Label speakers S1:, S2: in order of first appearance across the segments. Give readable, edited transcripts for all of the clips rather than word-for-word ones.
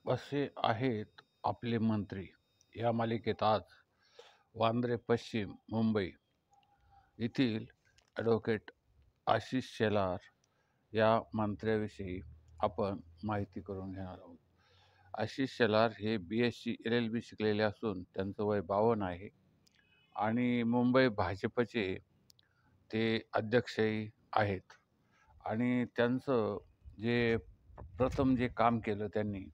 S1: असे आहेत आपले मंत्री या मालिकेत आज वांद्रे पश्चिम मुंबई येथील ॲडव्होकेट आशिष शेलार या मंत्र्याविषयी आपण माहिती करून घेणार आहोत. आशिष शेलार हे BSc LLB शिकलेले असून त्यांचं वय 52 आहे आणि मुंबई भाजपचे ते अध्यक्षही आहेत. आणि त्यांचं जे प्रथम जे काम केलं त्यांनी,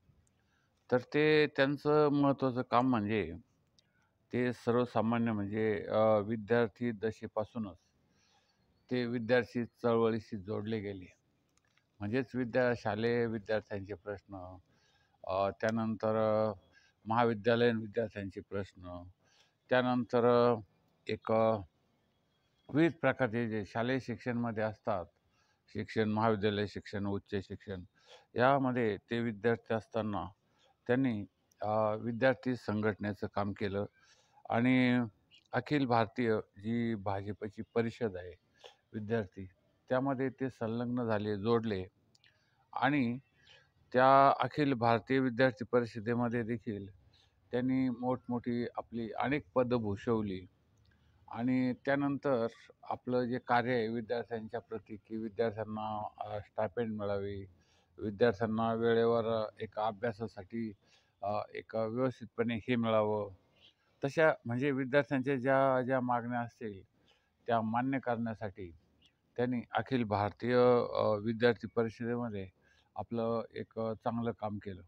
S1: तर ते त्यांचं महत्त्वाचं काम म्हणजे ते सर्वसामान्य म्हणजे विद्यार्थी दशेपासूनच ते विद्यार्थी चळवळीशी जोडले गेले. म्हणजेच शालेय विद्यार्थ्यांचे प्रश्न, त्यानंतर महाविद्यालयीन विद्यार्थ्यांचे प्रश्न, त्यानंतर एक विविध प्रकारचे जे शालेय शिक्षणमध्ये असतात, शिक्षण, महाविद्यालय शिक्षण, उच्च शिक्षण, यामध्ये ते विद्यार्थी असताना त्यांनी विद्यार्थी संघटनेचं काम केलं आणि अखिल भारतीय जी भाजपची परिषद आहे विद्यार्थी, त्यामध्ये ते संलग्न झाले, जोडले आणि त्या अखिल भारतीय विद्यार्थी परिषदेमध्ये देखील त्यांनी मोठमोठी आपली अनेक पदं भूषवली. आणि त्यानंतर आपलं जे कार्य आहे विद्यार्थ्यांच्या प्रती, की विद्यार्थ्यांना स्टायपेंड मिळावी, विद्यार्थ्यांना वेळेवर एक अभ्यासासाठी एक व्यवस्थितपणे हे मिळावं. तशा म्हणजे विद्यार्थ्यांच्या ज्या ज्या मागण्या असतील त्या मान्य करण्यासाठी त्यांनी अखिल भारतीय विद्यार्थी परिषदेमध्ये आपलं एक चांगलं काम केलं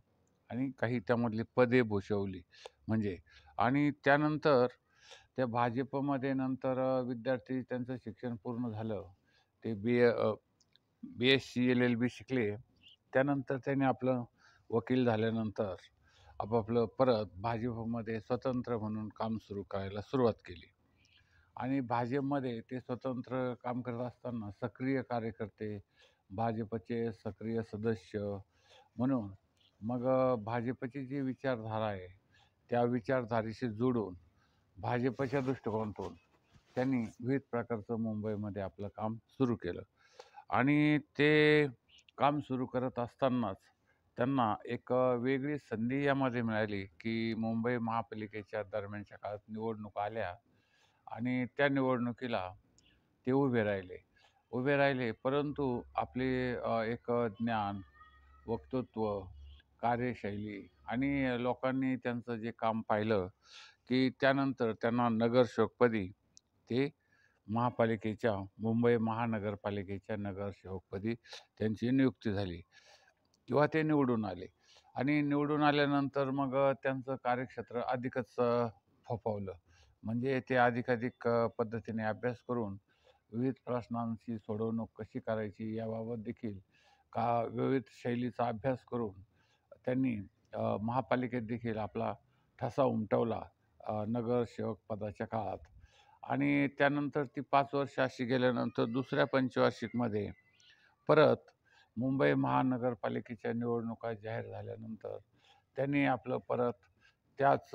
S1: आणि काही त्यामधली पदे भूषवली म्हणजे. आणि त्यानंतर त्या भाजपमध्ये नंतर विद्यार्थी त्यांचं शिक्षण पूर्ण झालं. ते BSc LLB शिकले. त्यानंतर त्यांनी आपलं वकील झाल्यानंतर आपापलं परत भाजपमध्ये स्वतंत्र म्हणून काम सुरू करायला सुरुवात केली. आणि भाजपमध्ये ते स्वतंत्र काम करत असताना सक्रिय कार्यकर्ते, भाजपचे सक्रिय सदस्य म्हणून मग भाजपची जी विचारधारा आहे, त्या विचारधारेशी जोडून भाजपच्या दृष्टिकोनातून त्यांनी विविध प्रकारचं मुंबईमध्ये आपलं काम सुरू केलं. आणि ते काम सुरू करत असतानाच त्यांना एक वेगळी संधी यामध्ये मिळाली, की मुंबई महापालिकेच्या दरम्यानच्या काळात निवडणुका आल्या आणि त्या निवडणुकीला ते उभे राहिले. परंतु आपले एक ज्ञान, वक्तृत्व, कार्यशैली आणि लोकांनी त्यांचं जे काम पाहिलं, की त्यानंतर त्यांना नगरसेवकपदी ते मुंबई महानगरपालिकेच्या नगरसेवकपदी त्यांची नियुक्ती झाली किंवा ते निवडून आले. आणि निवडून आल्यानंतर मग त्यांचं कार्यक्षेत्र अधिकच फोफावलं. म्हणजे ते अधिकाधिक पद्धतीने अभ्यास करून विविध प्रश्नांची सोडवणूक कशी करायची याबाबत देखील विविध शैलीचा अभ्यास करून त्यांनी महापालिकेत देखील आपला ठसा उमटवला नगरसेवक पदाच्या काळात. आणि त्यानंतर ती 5 वर्ष अशी गेल्यानंतर दुसऱ्या पंचवार्षिकमध्ये परत मुंबई महानगरपालिकेच्या निवडणुका जाहीर झाल्यानंतर त्यांनी आपलं परत त्याच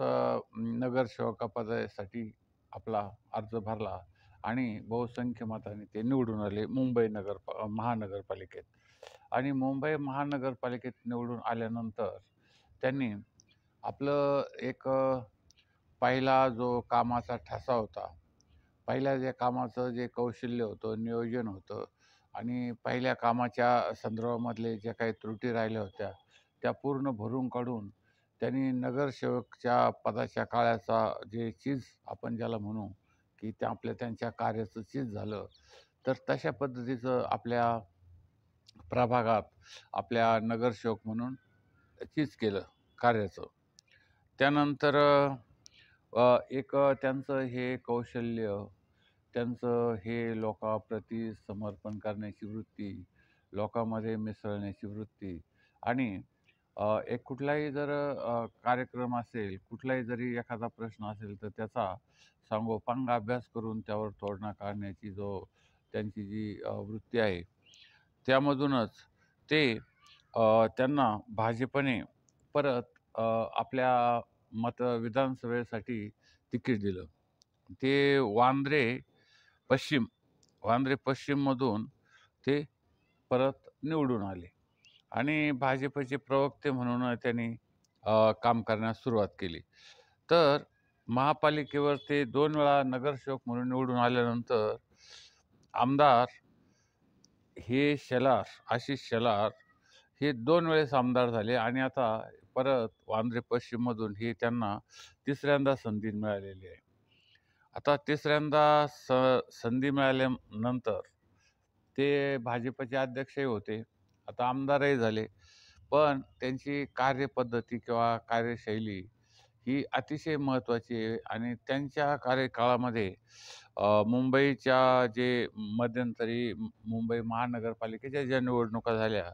S1: नगरसेवक पदासाठी आपला अर्ज भरला आणि बहुसंख्य मताने ते निवडून आले महानगरपालिकेत. आणि मुंबई महानगरपालिकेत निवडून आल्यानंतर त्यांनी आपलं एक पहिला जो कामाचा ठसा होता, पहिल्या ज्या कामाचं जे कौशल्य होतं, नियोजन होतं आणि पहिल्या कामाच्या संदर्भामधले ज्या काही त्रुटी राहिल्या होत्या, त्या पूर्ण भरून काढून त्यांनी नगरसेवकच्या पदाच्या काळाचा जे चीज आपण ज्याला म्हणू, की त्यांच्या कार्याचं चीज झालं. तर तशा पद्धतीचं आपल्या प्रभागात आपल्या नगरसेवक म्हणून चीज केलं कार्याचं. त्यानंतर एक त्यांचं हे कौशल्य, त्यांचं हे लोकांप्रती समर्पण करण्याची वृत्ती, लोकांमध्ये मिसळण्याची वृत्ती आणि एक कुठलाही जर कार्यक्रम असेल, कुठलाही जरी एखादा प्रश्न असेल, तर त्याचा सांगोपांग अभ्यास करून त्यावर तोडगा काढण्याची त्यांची जी वृत्ती आहे, त्यामधूनच ते त्यांना भाजपने परत आपल्या विधानसभेसाठी तिकीट दिलं. ते पश्चिम वांद्रे पश्चिममधून ते परत निवडून आले आणि भाजपचे प्रवक्ते म्हणून त्यांनी काम करण्यास सुरुवात केली. तर महापालिकेवर ते 2 वेळा नगरसेवक म्हणून निवडून आल्यानंतर आमदार आशिष शेलार हे 2 वेळेस आमदार झाले आणि आता परत वांद्रे पश्चिममधून ही त्यांना तिसऱ्यांदा संधी मिळालेली आहे. आता तिसऱ्यांदा संधी मिळाल्यानंतर ते भाजपचे अध्यक्षही होते. आता आमदारही झाले. पण त्यांची कार्यपद्धती किंवा कार्यशैली ही अतिशय महत्त्वाची आहे आणि त्यांच्या कार्यकाळामध्ये मुंबईच्या जे मध्यंतरी मुंबई महानगरपालिकेच्या ज्या निवडणुका झाल्या,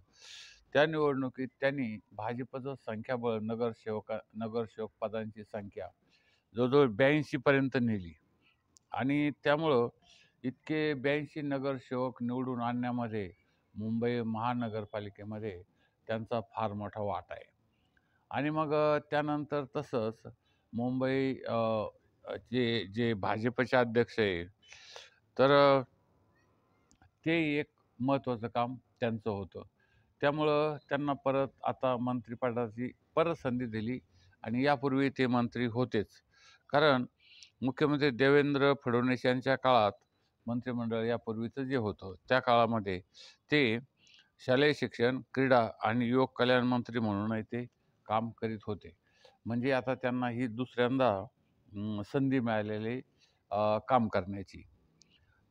S1: त्या निवडणुकीत त्यांनी भाजपचं संख्याबळ नगरसेवक पदांची संख्या जवळ-जवळ 82 पर्यंत नेली आणि त्यामुळं इतके 82 नगरसेवक निवडून आणण्यामध्ये मुंबई महानगरपालिकेमध्ये त्यांचा फार मोठा वाटा आहे. आणि मग त्यानंतर तसंच मुंबई जे जे भाजपचे अध्यक्ष आहे, तर ते एक महत्त्वाचं काम त्यांचं होतं. त्यामुळं त्यांना परत आता मंत्रिपदाची परत संधी दिली आणि यापूर्वी ते मंत्री होतेच. कारण मुख्यमंत्री देवेंद्र फडणवीस यांच्या काळात मंत्रिमंडळ यापूर्वीचं जे होतं, त्या काळामध्ये ते शालेय शिक्षण, क्रीडा आणि युवक कल्याण मंत्री म्हणूनही ते काम करीत होते. म्हणजे आता त्यांना ही दुसऱ्यांदा संधी मिळालेली काम करण्याची.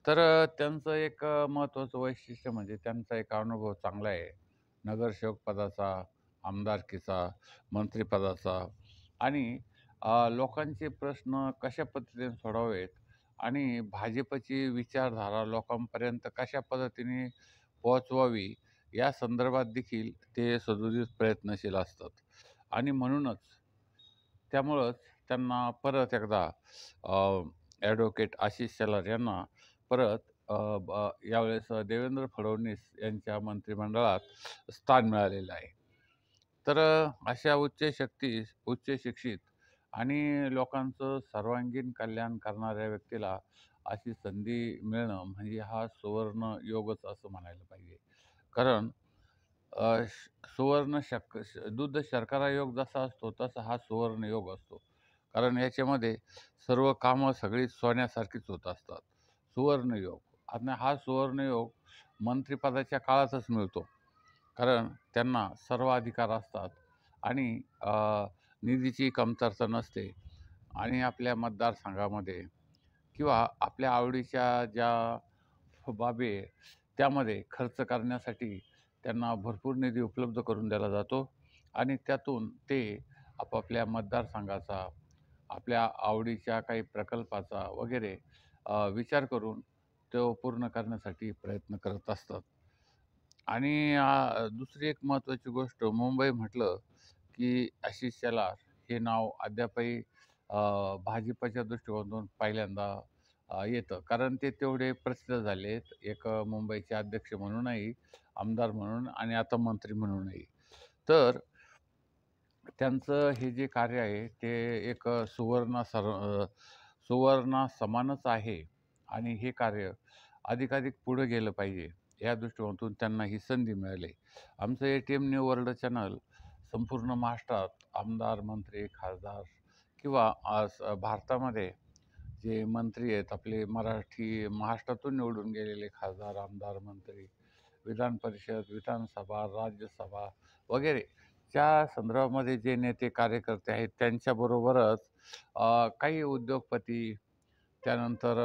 S1: तर त्यांचं एक महत्त्वाचं वैशिष्ट्य म्हणजे त्यांचा एक अनुभव चांगला आहे. नगरसेवक पदाचा, आमदारकीचा, मंत्रिपदाचा आणि लोकांचे प्रश्न कशा पद्धतीने सोडवावेत आणि भाजपची विचारधारा लोकांपर्यंत कशा पद्धतीने पोहोचवावी या संदर्भात देखील ते सदोदित प्रयत्नशील असतात. आणि म्हणूनच त्यामुळंच त्यांना परत एकदा ॲडव्होकेट आशिष शेलार यांना परत यावेळेस देवेंद्र फडणवीस यांच्या मंत्रिमंडळात स्थान मिळालेलं आहे. तर अशा उच्च शिक्षित आणि लोकांचं सर्वांगीण कल्याण करणाऱ्या व्यक्तीला अशी संधी मिळणं म्हणजे हा सुवर्ण योगच असं म्हणायला पाहिजे. कारण सुवर्ण दूध शर्करा योग जसा असतो तसा हा सुवर्ण योग असतो. कारण याच्यामध्ये सर्व कामं सगळी सोन्यासारखीच होत असतात. सुवर्ण योग आणि हा सुवर्ण योग मंत्रिपदाच्या काळातच मिळतो. कारण त्यांना सर्व अधिकार असतात आणि निधीची कमतरता नसते आणि आपल्या मतदारसंघामध्ये किंवा आपल्या आवडीच्या ज्या बाबी आहे, त्यामध्ये खर्च करण्यासाठी त्यांना भरपूर निधी उपलब्ध करून दिला जातो आणि त्यातून ते आपापल्या मतदारसंघाचा, आपल्या आवडीच्या काही प्रकल्पाचा वगैरे विचार करून तो पूर्ण करण्यासाठी प्रयत्न करत असतात. आणि दुसरी एक महत्त्वाची गोष्ट मुंबई म्हटलं, की आशिष शेलार हे नाव अद्यापही भाजपच्या दृष्टिकोनातून पहिल्यांदा येतं. कारण ते तेवढे प्रसिद्ध झालेत. एक मुंबईचे अध्यक्ष म्हणूनही, आमदार म्हणून आणि आता मंत्री म्हणूनही. तर त्यांचं हे जे कार्य आहे ते एक सुवर्णासमानच आहे आणि हे कार्य अधिकाधिक पुढे गेलं पाहिजे या दृष्टिकोनातून त्यांना ही संधी मिळाली. आमचं ATM न्यू वर्ल्ड चॅनल संपूर्ण महाराष्ट्रात आमदार, मंत्री, खासदार किंवा भारतामध्ये जे मंत्री आहेत आपले महाराष्ट्रातून निवडून गेलेले खासदार, आमदार, मंत्री, विधान परिषद, विधानसभा, राज्यसभा वगैरे च्या संदर्भामध्ये जे नेते कार्यकर्ते आहेत त्यांच्याबरोबरच काही उद्योगपती, त्यानंतर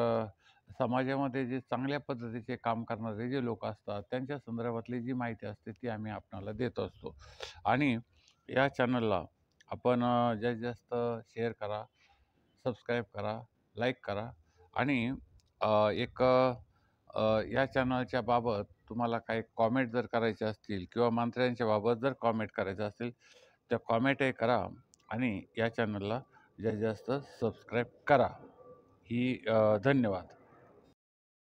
S1: समाजामध्ये जे चांगल्या पद्धतीचे काम करणारे जे लोक असतात त्यांच्या संदर्भातली जी माहिती असते ती आम्ही आपणाला देत असतो. आणि या चॅनलला आपण जास्तीत जास्त शेअर करा, सबस्क्राईब करा, लाईक करा आणि एक या चॅनलच्या बाबत तुम्हाला काही कॉमेंट जर करायचे असतील किंवा मंत्र्यांच्या बाबत जर कॉमेंट करायचे असतील तर कॉमेंटही करा आणि या चॅनलला जास्तीत जास्त सबस्क्राईब करा. धन्यवाद.